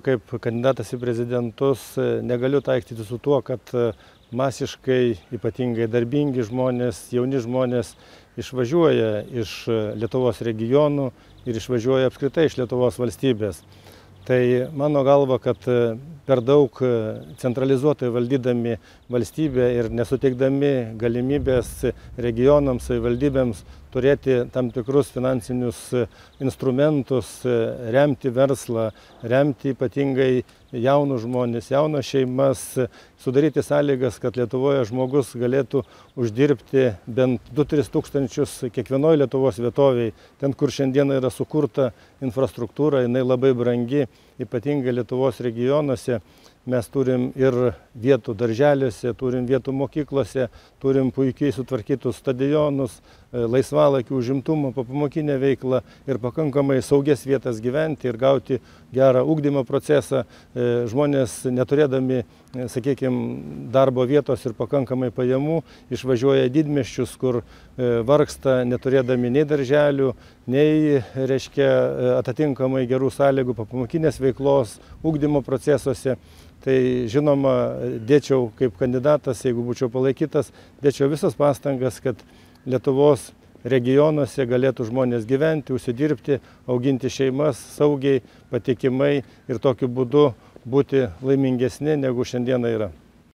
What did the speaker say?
Kaip kandidatas į prezidentus negaliu taikstyti su tuo, kad masiškai, ypatingai darbingi žmonės, jauni žmonės išvažiuoja iš Lietuvos regionų ir išvažiuoja apskritai iš Lietuvos valstybės. Tai mano galva, kad per daug centralizuotai valdydami valstybę ir nesuteikdami galimybės regionams, savivaldybėms turėti tam tikrus finansinius instrumentus, remti verslą, remti ypatingai jaunus žmonės, jaunas šeimas, sudaryti sąlygas, kad Lietuvoje žmogus galėtų uždirbti bent 2-3 tūkstančius kiekvienoje Lietuvos vietovėje, ten, kur šiandien yra sukurta infrastruktūra, jinai labai brangi, ypatingai Lietuvos regionuose. Mes turim ir vietų darželiuose, turim vietų mokyklose, turim puikiai sutvarkytus stadionus, laisvalaikį užimtumą, popamokinę veiklą ir pakankamai saugias vietas gyventi ir gauti gerą ugdymo procesą. Žmonės neturėdami, sakykime, darbo vietos ir pakankamai pajamų išvažiuoja į didmiesčius, kur vargsta, neturėdami nei darželių, nei, atitinkamai gerų sąlygų popamokinės veiklos, ugdymo procesuose. Tai žinoma, dėčiau kaip kandidatas, jeigu būčiau palaikytas, dėčiau visas pastangas, kad Lietuvos regionuose galėtų žmonės gyventi, užsidirbti, auginti šeimas saugiai, patikimai ir tokiu būdu būti laimingesni, negu šiandieną yra.